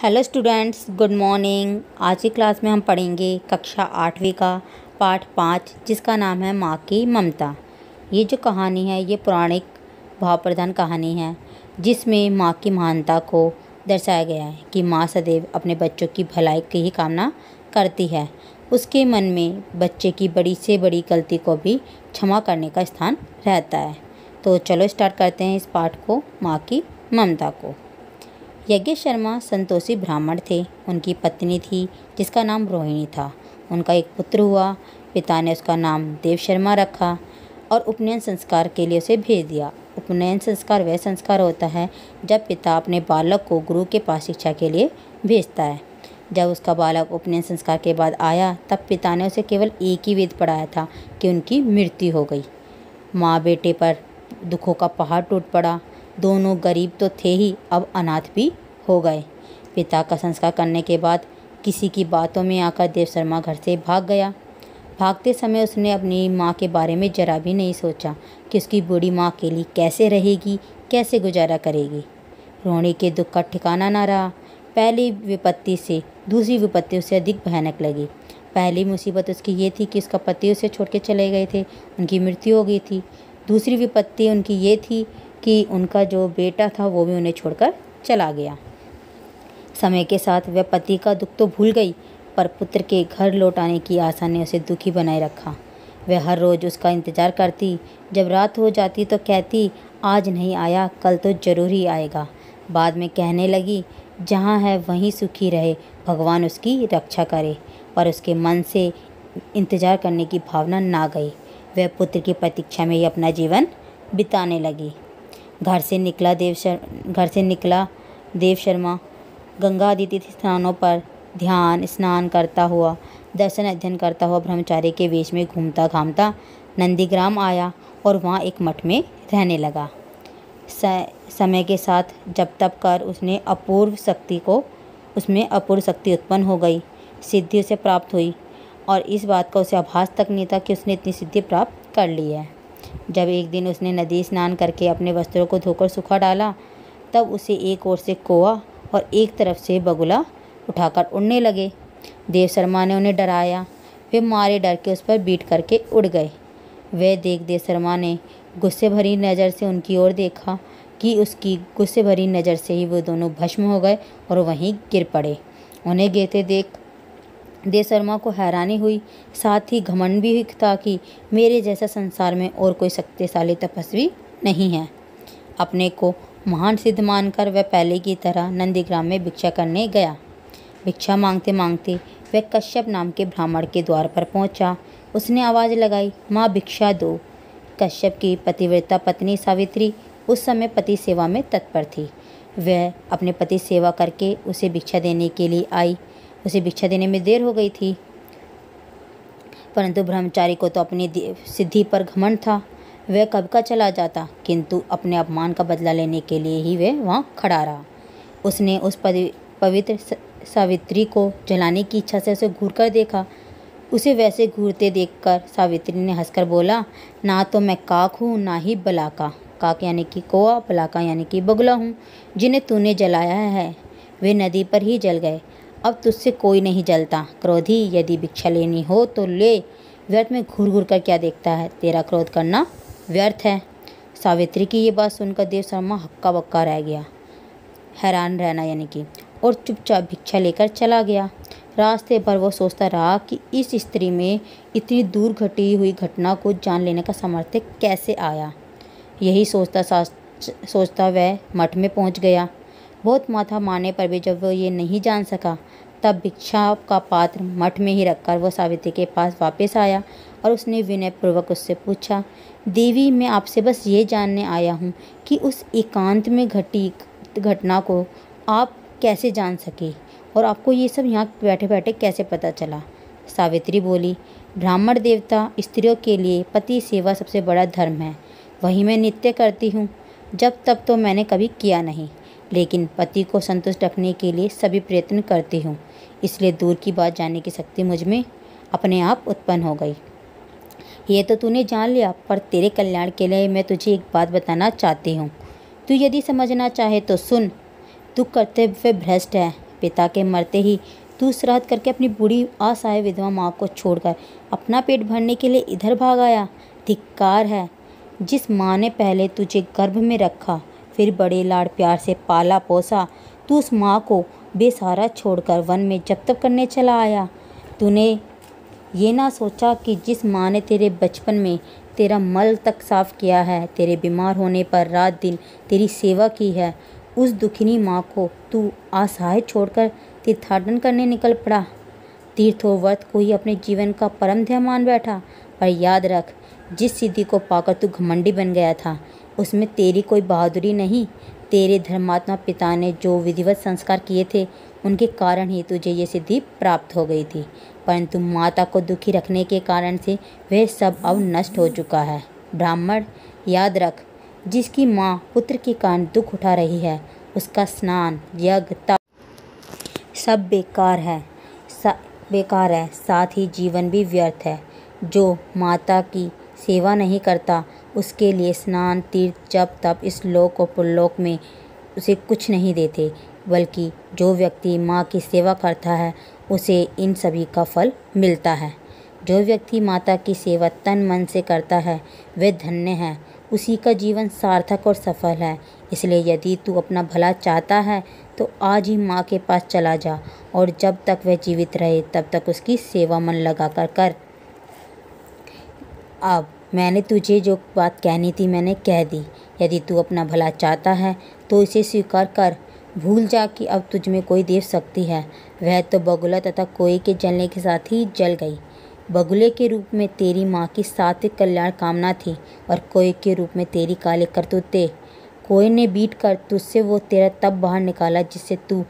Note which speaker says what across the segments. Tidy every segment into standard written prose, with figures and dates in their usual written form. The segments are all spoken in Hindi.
Speaker 1: Hello students, good morning. आज की क्लास में हम पढ़ेंगे कक्षा 8वीं का पाठ 5, जिसका नाम है माँ की ममता। ये जो कहानी है ये पौराणिक भाव प्रधान कहानी है, जिसमें माँ की महानता को दर्शाया गया है कि माँ सदैव अपने बच्चों की भलाई की ही कामना करती है। उसके मन में बच्चे की बड़ी से बड़ी गलती को भी क्षमा करने का स्थान रहता है। तो चलो स्टार्ट करते हैं इस पाठ को, माँ की ममता को। यज्ञ शर्मा संतोषी ब्राह्मण थे। उनकी पत्नी थी जिसका नाम रोहिणी था। उनका एक पुत्र हुआ। पिता ने उसका नाम देव शर्मा रखा और उपनयन संस्कार के लिए उसे भेज दिया। उपनयन संस्कार वह संस्कार होता है जब पिता अपने बालक को गुरु के पास शिक्षा के लिए भेजता है। जब उसका बालक उपनयन संस्कार के बाद आया तब पिता ने उसे केवल एक ही वेद पढ़ाया था कि उनकी मृत्यु हो गई। माँ बेटे पर दुखों का पहाड़ टूट पड़ा। दोनों गरीब तो थे ही, अब अनाथ भी हो गए। पिता का संस्कार करने के बाद किसी की बातों में आकर देव शर्मा घर से भाग गया। भागते समय उसने अपनी माँ के बारे में जरा भी नहीं सोचा कि उसकी बूढ़ी माँ अकेली कैसे रहेगी, कैसे गुजारा करेगी। रोहिणी के दुख का ठिकाना न रहा। पहली विपत्ति से दूसरी विपत्ति उसे अधिक भयानक लगी। पहली मुसीबत उसकी ये थी कि उसका पति उसे छोड़ के चले गए थे, उनकी मृत्यु हो गई थी। दूसरी विपत्ति उनकी ये थी कि उनका जो बेटा था वो भी उन्हें छोड़कर चला गया। समय के साथ वह पति का दुख तो भूल गई, पर पुत्र के घर लौट आने की आशा ने उसे दुखी बनाए रखा। वह हर रोज़ उसका इंतज़ार करती। जब रात हो जाती तो कहती, आज नहीं आया, कल तो ज़रूर ही आएगा। बाद में कहने लगी, जहाँ है वहीं सुखी रहे, भगवान उसकी रक्षा करे। पर उसके मन से इंतज़ार करने की भावना ना गई। वह पुत्र की प्रतीक्षा में ही अपना जीवन बिताने लगी। घर से निकला देव शर्मा गंगा आदि तीर्थ स्थानों पर ध्यान स्नान करता हुआ, दर्शन अध्ययन करता हुआ ब्रह्मचारी के वेश में घूमता घामता नंदीग्राम आया और वहाँ एक मठ में रहने लगा। समय के साथ जब तप कर उसमें अपूर्व शक्ति उत्पन्न हो गई। सिद्धि उसे प्राप्त हुई और इस बात का उसे आभास तक नहीं था कि उसने इतनी सिद्धि प्राप्त कर ली है। जब एक दिन उसने नदी स्नान करके अपने वस्त्रों को धोकर सूखा डाला, तब उसे एक ओर से कौवा और एक तरफ से बगुला उठाकर उड़ने लगे। देव शर्मा ने उन्हें डराया। वे मारे डर के उस पर बीट करके उड़ गए। वह देख देव शर्मा ने गुस्से भरी नज़र से उनकी ओर देखा कि उसकी गुस्से भरी नज़र से ही वो दोनों भस्म हो गए और वहीं गिर पड़े। उन्हें गिरते देख देव शर्मा को हैरानी हुई, साथ ही घमंड भी हुई था कि मेरे जैसा संसार में और कोई शक्तिशाली तपस्वी नहीं है। अपने को महान सिद्ध मानकर वह पहले की तरह नंदीग्राम में भिक्षा करने गया। भिक्षा मांगते मांगते वह कश्यप नाम के ब्राह्मण के द्वार पर पहुंचा। उसने आवाज़ लगाई, माँ भिक्षा दो। कश्यप की पतिव्रता पत्नी सावित्री उस समय पति सेवा में तत्पर थी। वह अपने पति सेवा करके उसे भिक्षा देने के लिए आई। उसे भिक्षा देने में देर हो गई थी, परंतु ब्रह्मचारी को तो अपनी सिद्धि पर घमंड था। वह कब का चला जाता, किंतु अपने अपमान का बदला लेने के लिए ही वह वहाँ खड़ा रहा। उसने उस पवित्र सावित्री को जलाने की इच्छा से उसे घूर कर देखा। उसे वैसे घूरते देखकर सावित्री ने हंसकर बोला, ना तो मैं काक हूँ ना ही बलाका। काक यानी कि कौवा, बलाका यानी कि बगुला हूँ। जिन्हें तूने जलाया है वे नदी पर ही जल गए। अब तुझसे कोई नहीं जलता। क्रोधी, यदि भिक्षा लेनी हो तो ले, व्यर्थ में घूर घूर कर क्या देखता है, तेरा क्रोध करना व्यर्थ है। सावित्री की ये बात सुनकर देव शर्मा हक्का बक्का रह गया, हैरान रहना यानी कि, और चुपचाप भिक्षा लेकर चला गया। रास्ते भर वो सोचता रहा कि इस स्त्री में इतनी दूर घटी हुई घटना को जान लेने का सामर्थ्य कैसे आया। यही सोचता वह मठ में पहुंच गया। बहुत माथा मारने पर भी जब वो ये नहीं जान सका, तब भिक्षा का पात्र मठ में ही रखकर वो सावित्री के पास वापस आया और उसने विनयपूर्वक उससे पूछा, देवी, मैं आपसे बस ये जानने आया हूँ कि उस एकांत में घटी घटना को आप कैसे जान सके और आपको ये सब यहाँ बैठे बैठे कैसे पता चला। सावित्री बोली, ब्राह्मण देवता स्त्रियों के लिए पति सेवा सबसे बड़ा धर्म है, वही मैं नित्य करती हूँ। जब तब तो मैंने कभी किया नहीं, लेकिन पति को संतुष्ट रखने के लिए सभी प्रयत्न करती हूँ, इसलिए दूर की बात जानने की शक्ति मुझ में अपने आप उत्पन्न हो गई। ये तो तूने जान लिया, पर तेरे कल्याण के लिए मैं तुझे एक बात बताना चाहती हूँ। तू यदि समझना चाहे तो सुन। तू कर्तव्य भ्रष्ट है। पिता के मरते ही तू श्राद्ध करके अपनी बूढ़ी असहाय विधवा माँ को छोड़कर अपना पेट भरने के लिए इधर भाग आया। धिक्कार है। जिस माँ ने पहले तुझे गर्भ में रखा, फिर बड़े लाड़ प्यार से पाला पोसा, तू उस माँ को बेसहारा छोड़कर वन में जब तक करने चला आया। तूने ये ना सोचा कि जिस माँ ने तेरे बचपन में तेरा मल तक साफ किया है, तेरे बीमार होने पर रात दिन तेरी सेवा की है, उस दुखिनी माँ को तू असहाय छोड़कर तीर्थाटन करने निकल पड़ा। तीर्थ और व्रत को ही अपने जीवन का परम ध्येय मान बैठा। पर याद रख, जिस सिद्धि को पाकर तू घमंडी बन गया था, उसमें तेरी कोई बहादुरी नहीं। तेरे धर्मात्मा पिता ने जो विधिवत संस्कार किए थे, उनके कारण ही तुझे ये सिद्धि प्राप्त हो गई थी। परंतु माता को दुखी रखने के कारण से वह सब अब नष्ट हो चुका है। ब्राह्मण, याद रख, जिसकी माँ पुत्र के कारण दुख उठा रही है, उसका स्नान, यज्ञ, तप सब बेकार है, साथ ही जीवन भी व्यर्थ है। जो माता की सेवा नहीं करता, उसके लिए स्नान, तीर्थ, जप, तप इस लोक और परलोक में उसे कुछ नहीं देते, बल्कि जो व्यक्ति माँ की सेवा करता है, उसे इन सभी का फल मिलता है। जो व्यक्ति माता की सेवा तन मन से करता है, वह धन्य है, उसी का जीवन सार्थक और सफल है। इसलिए यदि तू अपना भला चाहता है, तो आज ही माँ के पास चला जा और जब तक वह जीवित रहे तब तक उसकी सेवा मन लगाकर कर। अब मैंने तुझे जो बात कहनी थी मैंने कह दी। यदि तू अपना भला चाहता है तो इसे स्वीकार कर। भूल जा कि अब तुझ में कोई देव शक्ति है। वह तो बगुला तथा कोई के जलने के साथ ही जल गई। बगुले के रूप में तेरी माँ की सात्विक कल्याण कामना थी और कोई के रूप में तेरी काले करतूते। कोई ने बीट कर तुझसे वो तेरा तप बाहर निकाला जिससे तू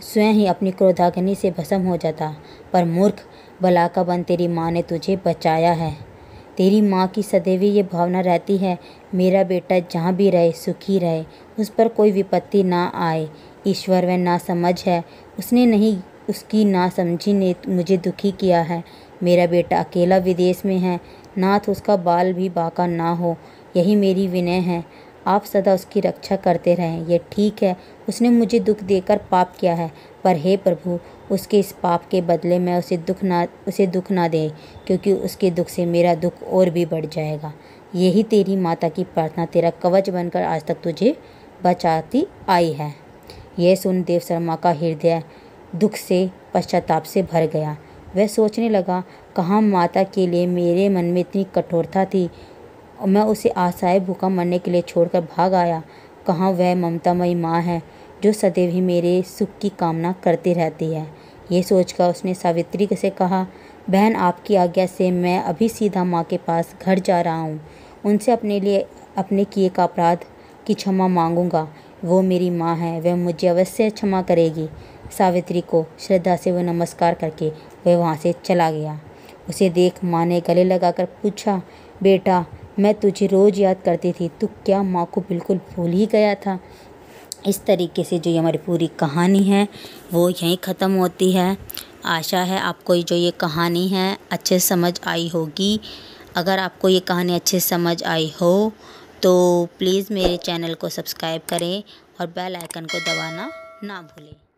Speaker 1: स्वयं ही अपनी क्रोधाग्नि से भस्म हो जाता। पर मूर्ख, भला का बन तेरी माँ ने तुझे बचाया है। तेरी माँ की सदैव ये भावना रहती है, मेरा बेटा जहाँ भी रहे सुखी रहे, उस पर कोई विपत्ति ना आए। ईश्वर वह नासमझ है, उसने नहीं, उसकी नासमझी ने मुझे दुखी किया है। मेरा बेटा अकेला विदेश में है, नाथ उसका बाल भी बाका ना हो, यही मेरी विनय है। आप सदा उसकी रक्षा करते रहें। ये ठीक है, उसने मुझे दुख देकर पाप किया है, पर हे प्रभु, उसके इस पाप के बदले में उसे दुख ना दे, क्योंकि उसके दुख से मेरा दुख और भी बढ़ जाएगा। यही तेरी माता की प्रार्थना तेरा कवच बनकर आज तक तुझे बचाती आई है। यह सुन देव शर्मा का हृदय दुख से, पश्चाताप से भर गया। वह सोचने लगा, कहाँ माता के लिए मेरे मन में इतनी कठोरता थी और मैं उसे असहाय भूखा मरने के लिए छोड़कर भाग आया। कहाँ वह ममतामयी माँ है जो सदैव ही मेरे सुख की कामना करती रहती है। ये सोचकर उसने सावित्री से कहा, बहन, आपकी आज्ञा से मैं अभी सीधा माँ के पास घर जा रहा हूँ। उनसे अपने किए का अपराध की क्षमा मांगूंगा। वो मेरी माँ है, वह मुझे अवश्य क्षमा करेगी। सावित्री को श्रद्धा से वह नमस्कार करके वह वहाँ से चला गया। उसे देख माँ ने गले लगाकर पूछा, बेटा, मैं तुझे रोज़ याद करती थी, तू क्या माँ को बिल्कुल भूल ही गया था। इस तरीके से जो ये हमारी पूरी कहानी है वो यहीं ख़त्म होती है। आशा है आपको जो ये कहानी है अच्छे समझ आई होगी। अगर आपको ये कहानी अच्छे समझ आई हो तो प्लीज़ मेरे चैनल को सब्सक्राइब करें और बेल आइकन को दबाना ना भूलें।